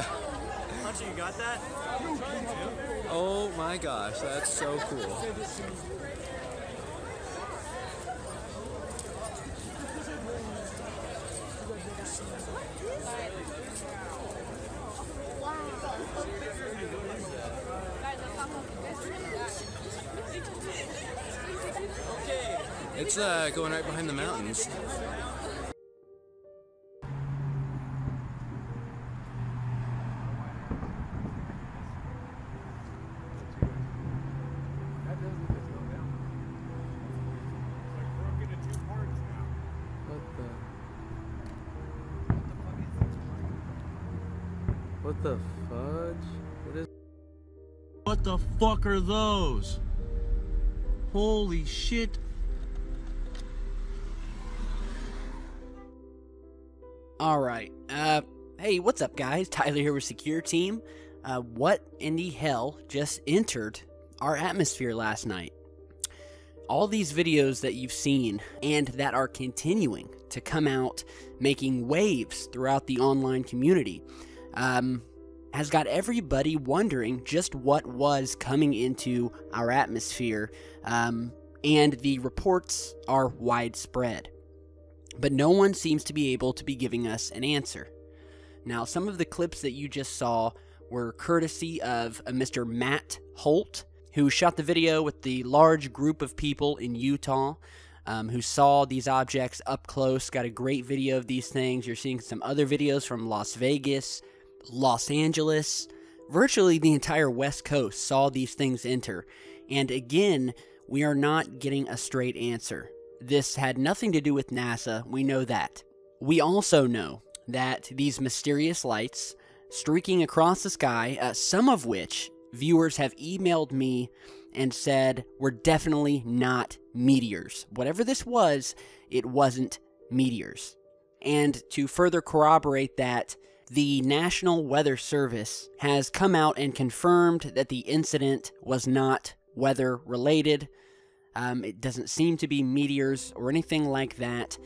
Hunter, you got that? Oh my gosh, that's so cool. It's going right behind the mountains. What the fudge? What the fuck are those? Holy shit. Alright, hey, what's up guys? Tyler here with Secureteam. What in the hell just entered our atmosphere last night? All these videos that you've seen and that are continuing to come out making waves throughout the online community has got everybody wondering just what was coming into our atmosphere, and the reports are widespread. But no one seems to be able to be giving us an answer. Now, some of the clips that you just saw were courtesy of a Mr. Matt Holt, who shot the video with the large group of people in Utah who saw these objects up close. Got a great video of these things. You're seeing some other videos from Las Vegas, Los Angeles. Virtually the entire West Coast saw these things enter. And again, we are not getting a straight answer. This had nothing to do with NASA, we know that. We also know that these mysterious lights streaking across the sky, some of which viewers have emailed me and said were definitely not meteors. Whatever this was, it wasn't meteors. And to further corroborate that, the National Weather Service has come out and confirmed that the incident was not weather related. It doesn't seem to be meteors or anything like that.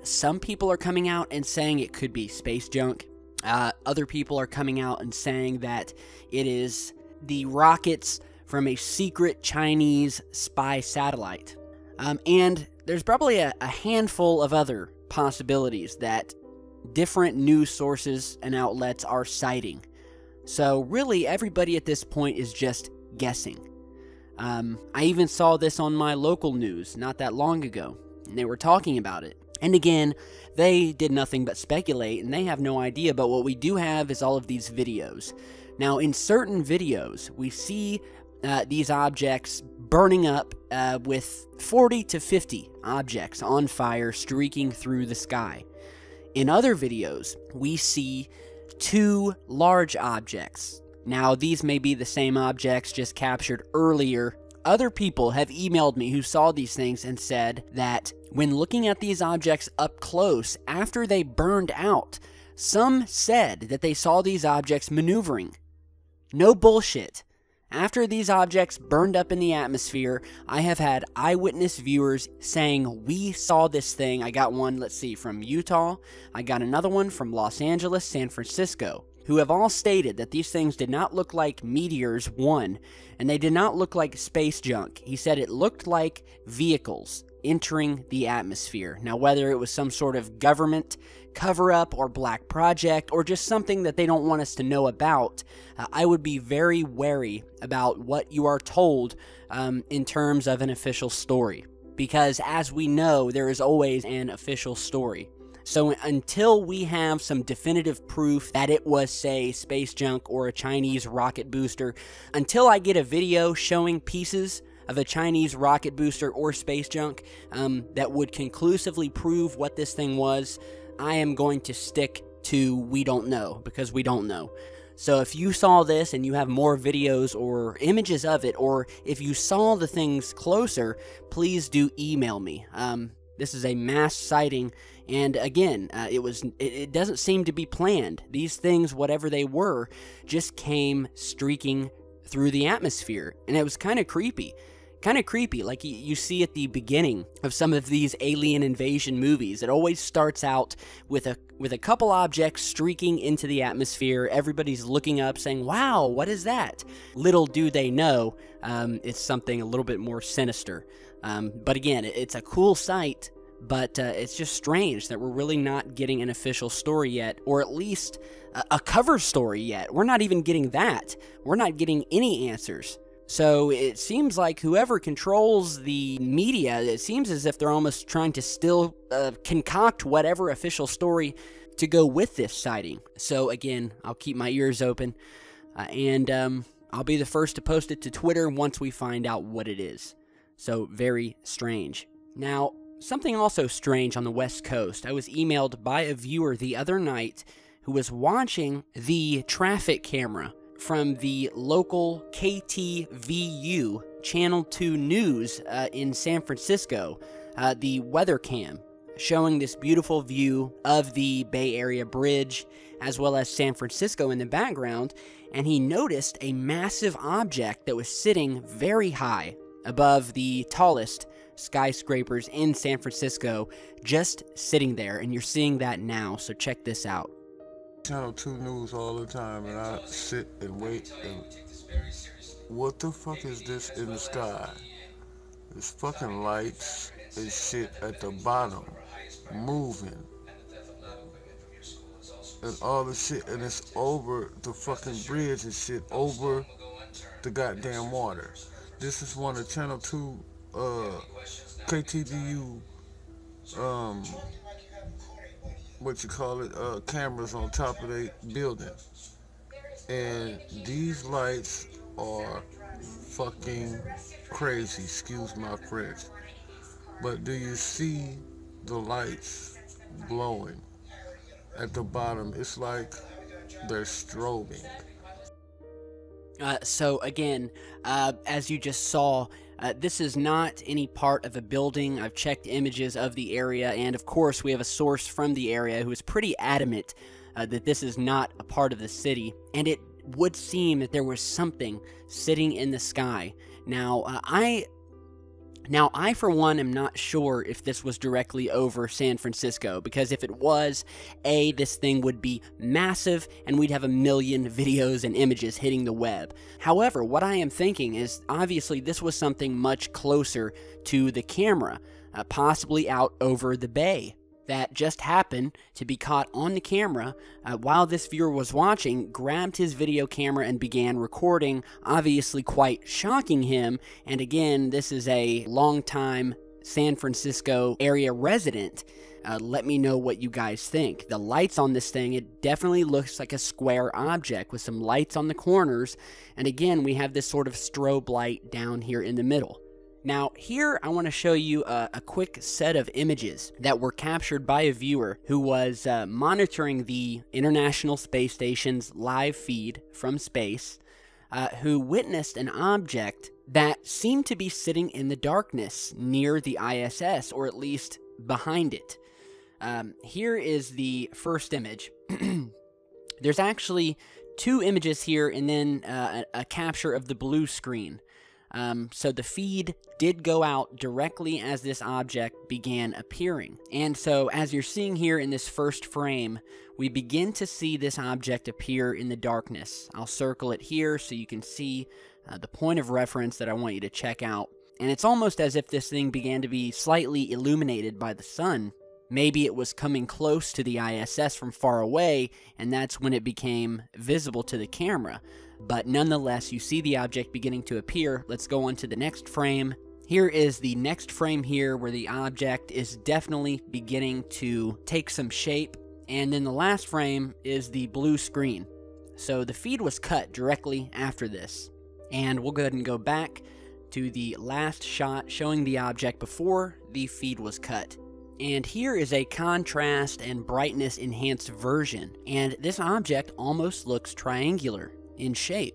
Some people are coming out and saying it could be space junk. Other people are coming out and saying that it is the rockets from a secret Chinese spy satellite. And there's probably a handful of other possibilities that different news sources and outlets are citing. So really, everybody at this point is just guessing. I even saw this on my local news not that long ago, and they were talking about it. And again, they did nothing but speculate, and they have no idea, but what we do have is all of these videos. Now, in certain videos, we see these objects burning up with 40 to 50 objects on fire streaking through the sky. In other videos, we see 2 large objects. Now, these may be the same objects just captured earlier. Other people have emailed me who saw these things and said that when looking at these objects up close after they burned out, some said that they saw these objects maneuvering. No bullshit. After these objects burned up in the atmosphere, I have had eyewitness viewers saying, we saw this thing. I got one, let's see, from Utah. I got another one from Los Angeles, San Francisco, who have all stated that these things did not look like meteors, one, and they did not look like space junk. He said it looked like vehicles entering the atmosphere. Now, whether it was some sort of government cover-up or black project or just something that they don't want us to know about, I would be very wary about what you are told in terms of an official story. Because as we know, there is always an official story. So until we have some definitive proof that it was, say, space junk or a Chinese rocket booster, until I get a video showing pieces of a Chinese rocket booster or space junk that would conclusively prove what this thing was, I am going to stick to we don't know, because we don't know. So if you saw this and you have more videos or images of it, or if you saw the things closer, please do email me. This is a mass sighting, and again, it doesn't seem to be planned. These things, whatever they were, just came streaking through the atmosphere, and it was kind of creepy. kind of creepy, like you see at the beginning of some of these alien invasion movies. It always starts out with a couple objects streaking into the atmosphere. Everybody's looking up saying, wow, what is that? Little do they know, it's something a little bit more sinister. But again, it's a cool sight, but it's just strange that we're really not getting an official story yet, or at least a cover story yet. We're not even getting that. We're not getting any answers. So it seems like whoever controls the media, it seems as if they're almost trying to still concoct whatever official story to go with this sighting. So again, I'll keep my ears open, and I'll be the first to post it to Twitter once we find out what it is. So very strange. Now, something also strange on the West Coast. I was emailed by a viewer the other night who was watching the traffic camera from the local KTVU Channel 2 News in San Francisco, the weather cam, showing this beautiful view of the Bay Area Bridge as well as San Francisco in the background, and he noticed a massive object that was sitting very high above the tallest skyscrapers in San Francisco, just sitting there, and you're seeing that now, so check this out. Channel 2 News all the time, and I sit and wait and what the fuck is this in the sky? There's fucking lights and shit at the bottom moving and all the shit, and it's over the fucking bridge and shit, over the goddamn water. This is one of Channel 2 KTVU cameras on top of the building, and these lights are fucking crazy, excuse my French, but do you see the lights glowing at the bottom? It's like they're strobing. So again, as you just saw, this is not any part of a building. I've checked images of the area, and of course we have a source from the area who is pretty adamant that this is not a part of the city, and it would seem that there was something sitting in the sky. Now, I, for one, am not sure if this was directly over San Francisco, because if it was, this thing would be massive, and we'd have a million videos and images hitting the web. However, what I am thinking is, obviously, this was something much closer to the camera, possibly out over the bay, that just happened to be caught on the camera while this viewer was watching, grabbed his video camera and began recording, obviously quite shocking him. And again, this is a longtime San Francisco area resident. Let me know what you guys think. The lights on this thing, it definitely looks like a square object with some lights on the corners, and again, we have this sort of strobe light down here in the middle. Now, here I want to show you a quick set of images that were captured by a viewer who was monitoring the International Space Station's live feed from space, who witnessed an object that seemed to be sitting in the darkness near the ISS, or at least behind it. Here is the first image. There's actually two images here, and then a capture of the blue screen. So the feed did go out directly as this object began appearing. And so as you're seeing here in this first frame, we begin to see this object appear in the darkness. I'll circle it here so you can see the point of reference that I want you to check out. And it's almost as if this thing began to be slightly illuminated by the sun. Maybe it was coming close to the ISS from far away, and that's when it became visible to the camera. But nonetheless, you see the object beginning to appear. Let's go on to the next frame. Here is the next frame here where the object is definitely beginning to take some shape. And then the last frame is the blue screen. So the feed was cut directly after this. And we'll go ahead and go back to the last shot showing the object before the feed was cut. And here is a contrast and brightness enhanced version. And this object almost looks triangular in shape.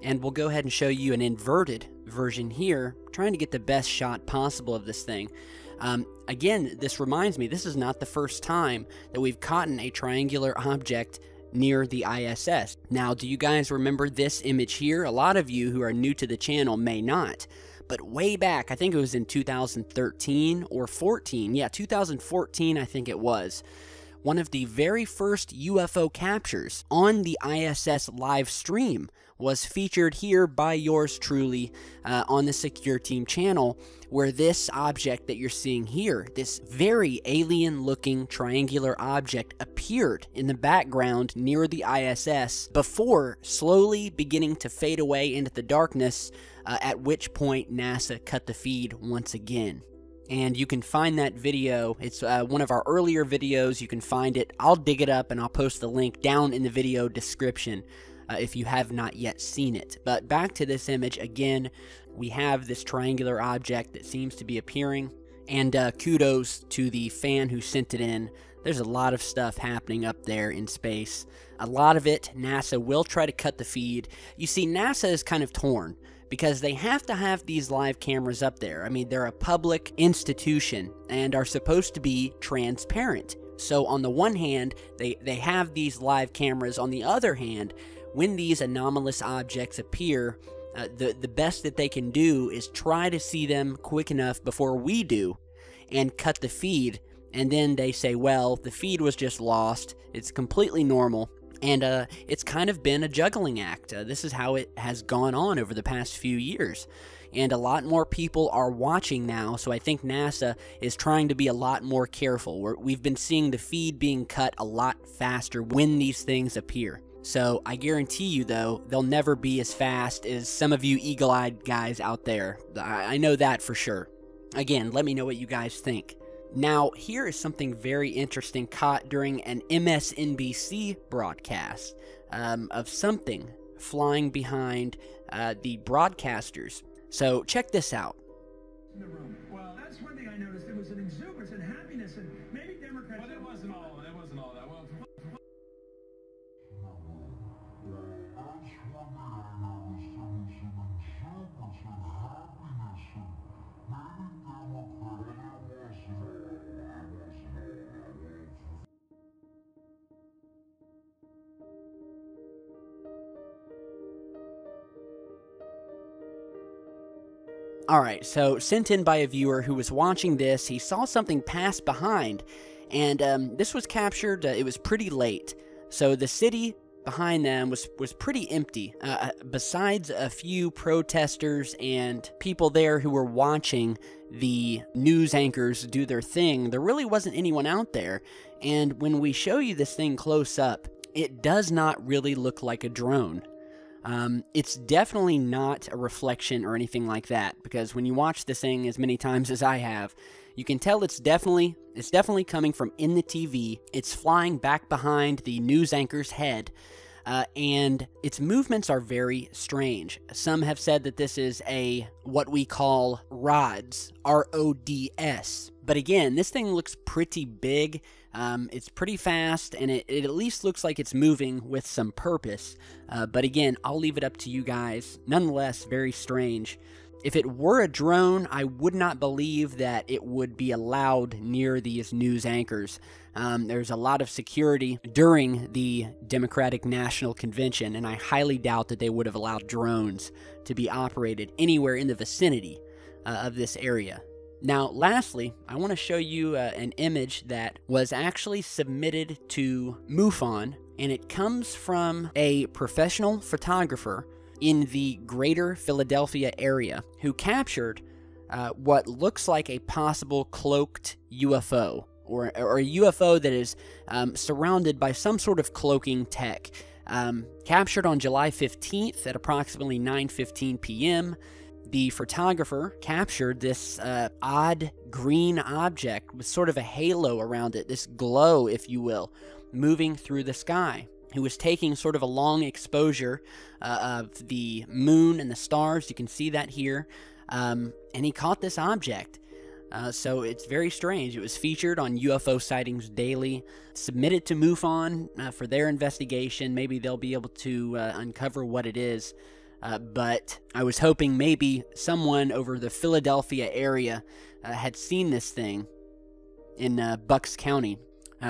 And we'll go ahead and show you an inverted version here, trying to get the best shot possible of this thing. Again, this reminds me, this is not the first time that we've caught a triangular object near the ISS. Now, do you guys remember this image here? A lot of you who are new to the channel may not. But way back, I think it was in 2013 or 14. Yeah, 2014, I think it was. One of the very first UFO captures on the ISS live stream was featured here by yours truly on the Secureteam channel, where this object that you're seeing here, this very alien-looking triangular object, appeared in the background near the ISS before slowly beginning to fade away into the darkness, at which point NASA cut the feed once again. And you can find that video. It's one of our earlier videos. You can find it. I'll dig it up and I'll post the link down in the video description if you have not yet seen it. But back to this image again, we have this triangular object that seems to be appearing. And kudos to the fan who sent it in. There's a lot of stuff happening up there in space. A lot of it, NASA will try to cut the feed. You see, NASA is kind of torn, because they have to have these live cameras up there. I mean, they're a public institution and are supposed to be transparent. So on the one hand, they have these live cameras. On the other hand, when these anomalous objects appear, the best that they can do is try to see them quick enough before we do and cut the feed. And then they say, well, the feed was just lost. It's completely normal. And it's kind of been a juggling act. This is how it has gone on over the past few years. And a lot more people are watching now, so I think NASA is trying to be a lot more careful. We've been seeing the feed being cut a lot faster when these things appear. So I guarantee you, though, they'll never be as fast as some of you eagle-eyed guys out there. I know that for sure. Again, let me know what you guys think. Now, here is something very interesting caught during an MSNBC broadcast of something flying behind the broadcasters. So, check this out. In the room. Well, that's one thing I noticed. There was an exuberance and happiness, and maybe Democrats... Well, it wasn't all that. Well, Alright, so sent in by a viewer who was watching this. He saw something pass behind, and this was captured. It was pretty late, so the city behind them was pretty empty. Besides a few protesters and people there who were watching the news anchors do their thing, there really wasn't anyone out there. And when we show you this thing close up, it does not really look like a drone. It's definitely not a reflection or anything like that, because when you watch this thing as many times as I have, you can tell it's definitely coming from in the TV. It's flying back behind the news anchor's head, and its movements are very strange. Some have said that this is what we call RODS, R-O-D-S. But again, this thing looks pretty big. It's pretty fast, and it at least looks like it's moving with some purpose. But again, I'll leave it up to you guys. Nonetheless, very strange. If it were a drone, I would not believe that it would be allowed near these news anchors. There's a lot of security during the Democratic National Convention, and I highly doubt that they would have allowed drones to be operated anywhere in the vicinity of this area. Now, lastly, I want to show you an image that was actually submitted to MUFON, and it comes from a professional photographer in the greater Philadelphia area who captured what looks like a possible cloaked UFO, or a UFO that is surrounded by some sort of cloaking tech. Captured on July 15th at approximately 9:15 p.m., the photographer captured this odd green object with sort of a halo around it, this glow, if you will, moving through the sky. He was taking sort of a long exposure of the moon and the stars. You can see that here. And he caught this object. So it's very strange. It was featured on UFO Sightings Daily, submitted to MUFON for their investigation. Maybe they'll be able to uncover what it is. but I was hoping maybe someone over the Philadelphia area had seen this thing in Bucks County,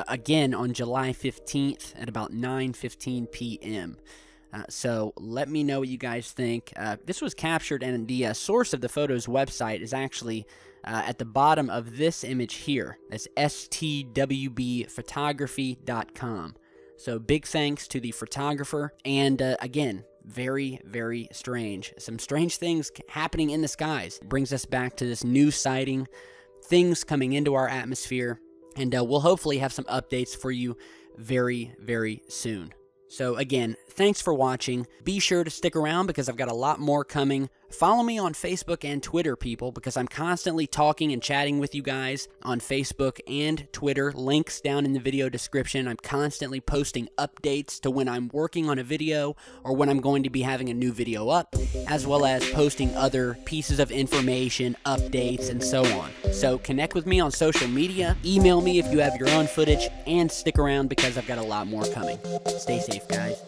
again on July 15th at about 9:15 p.m. So let me know what you guys think. This was captured, and the source of the photo's website is actually at the bottom of this image here. That's stwbphotography.com. So big thanks to the photographer, and again, very, very strange. Some strange things happening in the skies. It brings us back to this new sighting, things coming into our atmosphere, and we'll hopefully have some updates for you very, very soon. So again, thanks for watching. Be sure to stick around because I've got a lot more coming. Follow me on Facebook and Twitter, people, because I'm constantly talking and chatting with you guys on Facebook and Twitter. Links down in the video description. I'm constantly posting updates to when I'm working on a video or when I'm going to be having a new video up, as well as posting other pieces of information, updates, and so on. So connect with me on social media. Email me if you have your own footage, and stick around because I've got a lot more coming. Stay safe, guys.